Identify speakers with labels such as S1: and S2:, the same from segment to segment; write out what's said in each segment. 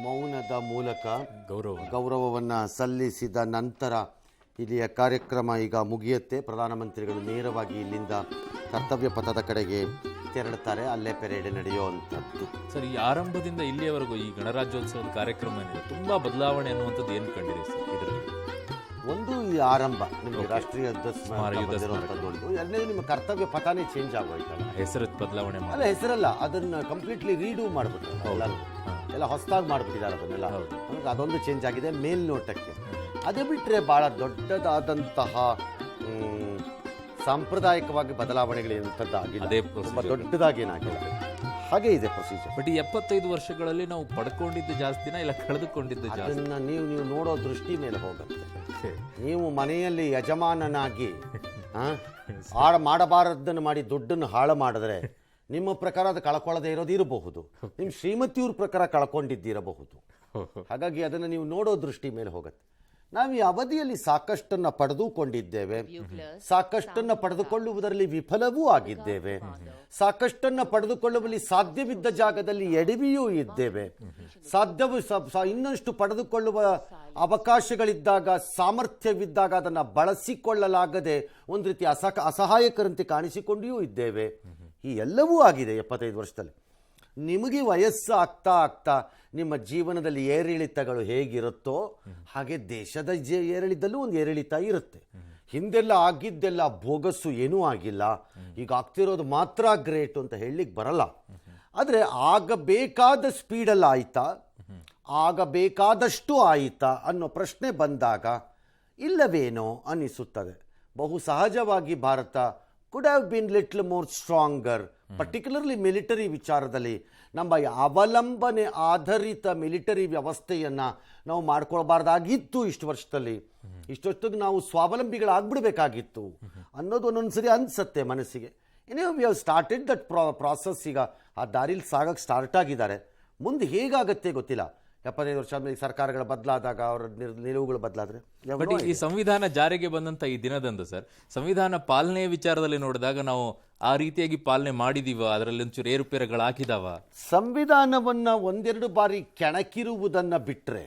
S1: ಮೌನದ ಮೂಲಕ ಗೌರವವನ್ನು ಸಲ್ಲಿಸಿದ ನಂತರ ಇಲ್ಲಿಯ ಕಾರ್ಯಕ್ರಮ ಈಗ ಮುಗಿಯುತ್ತೆ. ಪ್ರಧಾನಮಂತ್ರಿಗಳು ನೇರವಾಗಿ ಇಲ್ಲಿಂದ ಕರ್ತವ್ಯ ಪಥದ ಕಡೆಗೆ ತೆರಳುತ್ತಾರೆ. ಅಲ್ಲೇ ಪೆರೇಡ್ ನಡೆಯುವಂಥದ್ದು.
S2: ಸರ್, ಈ ಆರಂಭದಿಂದ ಇಲ್ಲಿಯವರೆಗೂ ಈ ಗಣರಾಜ್ಯೋತ್ಸವದ ಕಾರ್ಯಕ್ರಮ ಏನಿದೆ ತುಂಬಾ ಬದಲಾವಣೆ ಅನ್ನುವಂಥದ್ದು ಏನು ಕಂಡಿದೆ ಸರ್ ಇದರಲ್ಲಿ?
S1: ಒಂದು ಈ ಆರಂಭ ನಿಮಗೆ ರಾಷ್ಟ್ರೀಯ ಯುದ್ಧ ಸ್ಮಾರಕದ್ದು, ಎರಡನೇದು ನಿಮ್ಮ ಕರ್ತವ್ಯ ಪಥನೇ ಚೇಂಜ್ ಆಗೋಯ್ತಲ್ಲ,
S2: ಹೆಸರು ಬದಲಾವಣೆ
S1: ಅಲ್ಲ ಹೆಸರಲ್ಲ, ಅದನ್ನ ಕಂಪ್ಲೀಟ್ಲಿ ರೀಡೂ ಮಾಡಿಬಿಟ್ರು, ಎಲ್ಲ ಹೊಸದಾಗಿ ಮಾಡಿಬಿಟ್ಟಿದ್ದಾರೆ ಅದನ್ನೆಲ್ಲ. ಅದೊಂದು ಚೇಂಜ್ ಆಗಿದೆ ಮೇಲ್ನೋಟಕ್ಕೆ. ಅದೇ ಬಿಟ್ಟರೆ ಭಾಳ ದೊಡ್ಡದಾದಂತಹ ಸಾಂಪ್ರದಾಯಿಕವಾಗಿ ಬದಲಾವಣೆಗಳೇನಂಥದ್ದು ಆಗಿದೆ, ತುಂಬ ದೊಡ್ಡದಾಗಿ ಏನಾಗಿದೆ, ಹಾಗೆ ಇದೆ ಪ್ರೊಸೀಜರ್.
S2: ಬಟ್ ಈ 75 ವರ್ಷಗಳಲ್ಲಿ ನಾವು ಪಡ್ಕೊಂಡಿದ್ದು ಜಾಸ್ತಿನ ಇಲ್ಲ ಕಳೆದುಕೊಂಡಿದ್ದು ಜಾಸ್ತಿ?
S1: ಅದನ್ನ ನೀವು ನೋಡೋ ದೃಷ್ಟಿ ಮೇಲೆ ಹೋಗುತ್ತೆ. ನೀವು ಮನೆಯಲ್ಲಿ ಯಜಮಾನನಾಗಿ ಮಾಡಬಾರದನ್ನು ಮಾಡಿ ದುಡ್ಡನ್ನು ಹಾಳು ಮಾಡಿದ್ರೆ ನಿಮ್ಮ ಪ್ರಕಾರ ಅದು ಕಳ್ಕೊಳ್ಳದೆ ಇರೋದು ಇರಬಹುದು, ನಿಮ್ಮ ಶ್ರೀಮತಿಯವ್ರ ಪ್ರಕಾರ ಕಳ್ಕೊಂಡಿದ್ದಿರಬಹುದು. ಹಾಗಾಗಿ ಅದನ್ನು ನೀವು ನೋಡೋ ದೃಷ್ಟಿ ಮೇಲೆ ಹೋಗುತ್ತೆ. ನಾವು ಈ ಅವಧಿಯಲ್ಲಿ ಸಾಕಷ್ಟನ್ನು ಪಡೆದುಕೊಂಡಿದ್ದೇವೆ, ಸಾಕಷ್ಟನ್ನು ಪಡೆದುಕೊಳ್ಳುವುದರಲ್ಲಿ ವಿಫಲವೂ ಆಗಿದ್ದೇವೆ, ಸಾಕಷ್ಟನ್ನು ಪಡೆದುಕೊಳ್ಳುವಲ್ಲಿ ಸಾಧ್ಯವಿದ್ದ ಜಾಗದಲ್ಲಿ ಎಡವಿಯೂ ಇದ್ದೇವೆ. ಸಾಧ್ಯವು ಇನ್ನಷ್ಟು ಪಡೆದುಕೊಳ್ಳುವ ಅವಕಾಶಗಳಿದ್ದಾಗ, ಸಾಮರ್ಥ್ಯವಿದ್ದಾಗ ಅದನ್ನು ಬಳಸಿಕೊಳ್ಳಲಾಗದೆ ಒಂದು ರೀತಿ ಅಸಹಾಯಕರಂತೆ ಕಾಣಿಸಿಕೊಂಡಿಯೂ ಇದ್ದೇವೆ. ಈ ಎಲ್ಲವೂ ಆಗಿದೆ 75 ವರ್ಷದಲ್ಲಿ. ನಿಮಗೆ ವಯಸ್ಸು ಆಗ್ತಾ ಆಗ್ತಾ ನಿಮ್ಮ ಜೀವನದಲ್ಲಿ ಏರಿಳಿತಗಳು ಹೇಗಿರುತ್ತೋ ಹಾಗೆ ದೇಶದ ಏರಿಳಿತದಲ್ಲೂ ಒಂದು ಏರಿಳಿತ ಇರುತ್ತೆ. ಹಿಂದೆಲ್ಲ ಆಗಿದ್ದೆಲ್ಲ ಬೋಗಸ್ಸು ಏನೂ ಆಗಿಲ್ಲ, ಈಗ ಆಗ್ತಿರೋದು ಮಾತ್ರ ಗ್ರೇಟ್ ಅಂತ ಹೇಳಲಿಕ್ಕೆ ಬರಲ್ಲ. ಆದರೆ ಆಗಬೇಕಾದ ಸ್ಪೀಡಲ್ಲಿ ಆಯಿತಾ, ಆಗಬೇಕಾದಷ್ಟು ಆಯಿತಾ ಅನ್ನೋ ಪ್ರಶ್ನೆ ಬಂದಾಗ ಇಲ್ಲವೇನೋ ಅನ್ನಿಸುತ್ತದೆ. ಬಹು ಸಹಜವಾಗಿ Bharat could have been little more stronger, particularly military ವಿಚಾರದಲ್ಲಿ. ನಮ್ಮ ಅವಲಂಬನೆ ಆಧಾರಿತ ಮಿಲಿಟರಿ ವ್ಯವಸ್ಥೆಯನ್ನು ನಾವು ಮಾಡ್ಕೊಳ್ಬಾರ್ದಾಗಿತ್ತು ಇಷ್ಟು ವರ್ಷದಲ್ಲಿ. ಇಷ್ಟೊತ್ತಿಗೆ ನಾವು ಸ್ವಾವಲಂಬಿಗಳಾಗ್ಬಿಡ್ಬೇಕಾಗಿತ್ತು ಅನ್ನೋದು ಒಂದೊಂದ್ಸರಿ ಅನಿಸುತ್ತೆ ಮನಸ್ಸಿಗೆ. ಇನ್ನೇ we have started that process. ಈಗ ಆ ದಾರಿಲಿ ಸಾಗಕ್ಕೆ ಸ್ಟಾರ್ಟ್ ಆಗಿದ್ದಾರೆ. ಮುಂದೆ ಹೇಗಾಗತ್ತೆ ಗೊತ್ತಿಲ್ಲ. 75 ವರ್ಷ ಆದ್ಮೇಲೆ ಸರ್ಕಾರಗಳು ಬದಲಾದಾಗ ಅವರ ನಿಲುವುಗಳು ಬದಲಾದ್ರೆ.
S2: ಬಟ್ ಈ ಸಂವಿಧಾನ ಜಾರಿಗೆ ಬಂದಂತ ಈ ದಿನದಂದು ಸರ್, ಸಂವಿಧಾನ ಪಾಲನೆ ವಿಚಾರದಲ್ಲಿ ನೋಡಿದಾಗ ನಾವು ಆ ರೀತಿಯಾಗಿ ಪಾಲನೆ ಮಾಡಿದೀವ, ಅದರಲ್ಲಿ ಒಂಚೂರು ಏರುಪೇರುಗಳಾಗಿದಾವ?
S1: ಸಂವಿಧಾನವನ್ನ ಒಂದೆರಡು ಬಾರಿ ಕೆಣಕಿರುವುದನ್ನ ಬಿಟ್ರೆ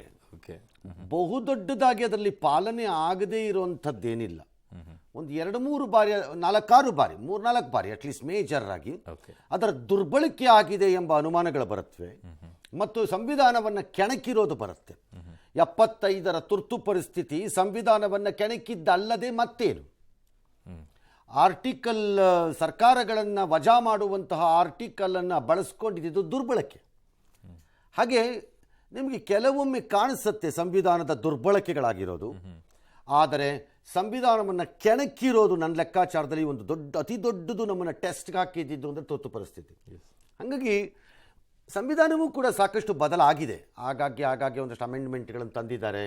S1: ಬಹುದೊಡ್ಡದಾಗಿ ಅದರಲ್ಲಿ ಪಾಲನೆ ಆಗದೇ ಇರುವಂಥದ್ದೇನಿಲ್ಲ. ಒಂದು 2-3 ಬಾರಿ 4-6 ಬಾರಿ 3-4 ಬಾರಿ ಅಟ್ಲೀಸ್ಟ್ ಮೇಜರ್ ಆಗಿ ಅದರ ದುರ್ಬಳಕೆ ಆಗಿದೆ ಎಂಬ ಅನುಮಾನಗಳು ಬರುತ್ತವೆ ಮತ್ತು ಸಂವಿಧಾನವನ್ನು ಕೆಣಕಿರೋದು ಬರುತ್ತೆ. 75ರ ತುರ್ತು ಪರಿಸ್ಥಿತಿ ಸಂವಿಧಾನವನ್ನು ಕೆಣಕಿದ್ದಲ್ಲದೆ ಮತ್ತೇನು? ಆರ್ಟಿಕಲ್ ಸರ್ಕಾರಗಳನ್ನು ವಜಾ ಮಾಡುವಂತಹ ಆರ್ಟಿಕಲನ್ನು ಬಳಸ್ಕೊಂಡಿದ್ದು ದುರ್ಬಳಕೆ. ಹಾಗೆ ನಿಮಗೆ ಕೆಲವೊಮ್ಮೆ ಕಾಣಿಸುತ್ತೆ ಸಂವಿಧಾನದ ದುರ್ಬಳಕೆಗಳಾಗಿರೋದು. ಆದರೆ ಸಂವಿಧಾನವನ್ನು ಕೆಣಕಿರೋದು ನನ್ನ ಲೆಕ್ಕಾಚಾರದಲ್ಲಿ ಒಂದು ಅತಿ ದೊಡ್ಡದು ನಮ್ಮನ್ನು ಟೆಸ್ಟ್ಗೆ ಹಾಕಿದ್ದು ಅಂದರೆ ತುರ್ತು ಪರಿಸ್ಥಿತಿ. ಹಾಗಾಗಿ ಸಂವಿಧಾನವೂ ಕೂಡ ಸಾಕಷ್ಟು ಬದಲಾಗಿದೆ. ಆಗಾಗ್ಗೆ ಒಂದಷ್ಟು ಅಮೆಂಡ್ಮೆಂಟ್ಗಳನ್ನು ತಂದಿದ್ದಾರೆ,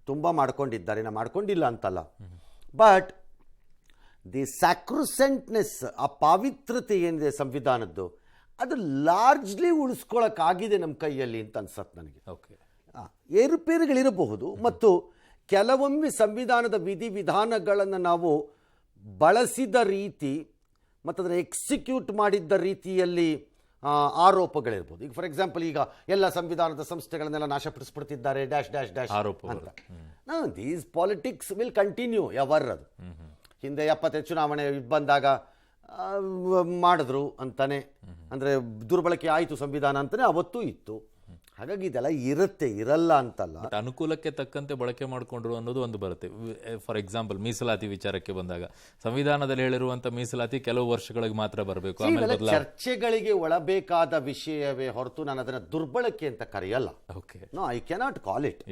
S1: ತುಂಬ ಮಾಡ್ಕೊಂಡಿದ್ದಾರೆ, ನಾವು ಮಾಡ್ಕೊಂಡಿಲ್ಲ ಅಂತಲ್ಲ. ಬಟ್ ದಿ ಸ್ಯಾಕ್ರೋಸೆಂಟ್ನೆಸ್, ಆ ಪಾವಿತ್ರತೆ ಏನಿದೆ ಸಂವಿಧಾನದ್ದು, ಅದು ಲಾರ್ಜ್ಲಿ ಉಳಿಸ್ಕೊಳ್ಳೋಕ್ಕಾಗಿದೆ ನಮ್ಮ ಕೈಯಲ್ಲಿ ಅಂತ ಅನ್ಸತ್ತೆ ನನಗೆ. ಏರುಪೇರುಗಳಿರಬಹುದು ಮತ್ತು ಕೆಲವೊಮ್ಮೆ ಸಂವಿಧಾನದ ವಿಧಿವಿಧಾನಗಳನ್ನು ನಾವು ಬಳಸಿದ ರೀತಿ ಮತ್ತು ಅದನ್ನು ಎಕ್ಸಿಕ್ಯೂಟ್ ಮಾಡಿದ್ದ ರೀತಿಯಲ್ಲಿ ಆರೋಪಗಳಿರ್ಬೋದು. ಈಗ ಫಾರ್ ಎಕ್ಸಾಂಪಲ್, ಈಗ ಎಲ್ಲ ಸಂವಿಧಾನದ ಸಂಸ್ಥೆಗಳನ್ನೆಲ್ಲ ನಾಶಪಡಿಸ್ಬಿಡ್ತಿದ್ದಾರೆ ಡ್ಯಾಶ್ ಅಂತ. These politics will continue ever. ಅದು ಹಿಂದೆ 70 ಚುನಾವಣೆ ಬಂದಾಗ ಮಾಡಿದ್ರು ಅಂತಾನೆ, ಅಂದರೆ ದುರ್ಬಳಕೆ ಆಯಿತು ಸಂವಿಧಾನ ಅಂತಾನೆ ಅವತ್ತೂ ಇತ್ತು. ಹಾಗಾಗಿ ಇದೆಲ್ಲ ಇರುತ್ತೆ, ಇರಲ್ಲ ಅಂತಲ್ಲ.
S2: ಅನುಕೂಲಕ್ಕೆ ತಕ್ಕಂತೆ ಬಳಕೆ ಮಾಡಿಕೊಂಡ್ರು ಅನ್ನೋದು ಒಂದು ಬರುತ್ತೆ. ಫಾರ್ ಎಕ್ಸಾಂಪಲ್, ಮೀಸಲಾತಿ ವಿಚಾರಕ್ಕೆ ಬಂದಾಗ ಸಂವಿಧಾನದಲ್ಲಿ ಹೇಳಿರುವಂತ ಮೀಸಲಾತಿ ಕೆಲವು ವರ್ಷಗಳಿಗೆ ಮಾತ್ರ ಬರಬೇಕು.
S1: ಚರ್ಚೆಗಳಿಗೆ ಒಳಬೇಕಾದ ವಿಷಯವೇ ಹೊರತು ನಾನು ಅದನ್ನ ದುರ್ಬಳಕೆ ಅಂತ ಕರೆಯಲ್ಲ. No, I cannot call it.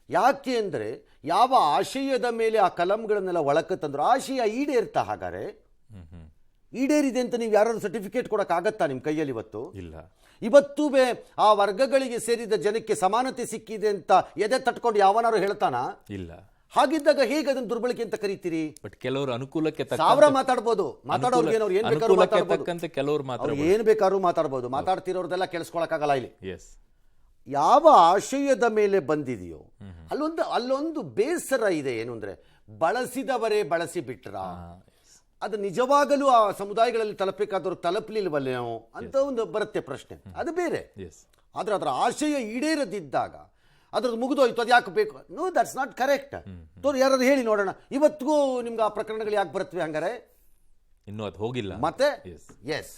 S1: ಯಾಕೆ ಅಂದರೆ ಯಾವ ಆಶಯದ ಮೇಲೆ ಆ ಕಲಂಗಳನ್ನೆಲ್ಲ ಒಳಕ್ಕೆ ತಂದ್ರು ಆಶಯ ಈಡೇರ್ತಾ? ಹಾಗಾದ್ರೆ ಈಡೇರಿದೆ ಅಂತ ನೀವು ಯಾರು ಸರ್ಟಿಫಿಕೇಟ್ ಕೊಡೋಕ್ಕಾಗತ್ತಾ ನಿಮ್ಮ ಕೈಯಲ್ಲಿ? ಇವತ್ತು
S2: ಇಲ್ಲ.
S1: ಇವತ್ತೂ ಆ ವರ್ಗಗಳಿಗೆ ಸೇರಿದ ಜನಕ್ಕೆ ಸಮಾನತೆ ಸಿಕ್ಕಿದೆ ಅಂತ ಎದೆ ತಟ್ಕೊಂಡು ಯಾವನಾರು ಹೇಳ್ತಾನ? ಇಲ್ಲ. ಹಾಗಿದ್ದಾಗ ಹೇಗೆ ಅದನ್ನು ದುರ್ಬಳಕೆ ಅಂತ ಕರೀತೀರಿ?
S2: ಬಟ್ ಕೆಲವರು ಅನುಕೂಲಕ್ಕೆ
S1: ಸಾವಿರ ಮಾತಾಡ್ಬೋದು, ಮಾತಾಡೋರ್ಗೆ ಏನ್ ಬೇಕಾದ್ರೂ ಏನ್ ಬೇಕಾದ್ರೂ ಮಾತಾಡ್ಬೋದು. ಮಾತಾಡ್ತಿರೋರ್ದೆಲ್ಲ ಕೇಳಿಸ್ಕೊಳಕ್ಕಾಗಲ್ಲ ಇಲ್ಲಿ. ಯಾವ ಆಶಯದ ಮೇಲೆ ಬಂದಿದೆಯೋ ಅಲ್ಲೊಂದು ಬೇಸರ ಇದೆ. ಏನು ಅಂದ್ರೆ ಬಳಸಿದವರೇ ಬಳಸಿ ಬಿಟ್ರ, ಅದು ನಿಜವಾಗಲೂ ಆ ಸಮುದಾಯಗಳಲ್ಲಿ ತಲುಪಬೇಕಾದವರು ತಲುಪಲಿಲ್ವಲ್ಲೇನೋ ಅಂತ ಒಂದು ಬರುತ್ತೆ ಪ್ರಶ್ನೆ. ಅದು ಬೇರೆ. ಆದರೆ ಅದರ ಆಶಯ ಈಡೇರದಿದ್ದಾಗ ಅದ್ರದ್ದು ಮುಗಿದೋಯ್ತು, ಅದು ಯಾಕೆ ಬೇಕು? No, that's not correct. ಯಾರಾದ್ರು ಹೇಳಿ ನೋಡೋಣ, ಇವತ್ತಿಗೂ ನಿಮ್ಗೆ ಆ ಪ್ರಕರಣಗಳು ಯಾಕೆ ಬರುತ್ತವೆ ಹಂಗಾರೆ?
S2: ಇನ್ನೂ ಅದು ಹೋಗಿಲ್ಲ
S1: ಮತ್ತೆ
S2: Yes.
S1: ಎಸ್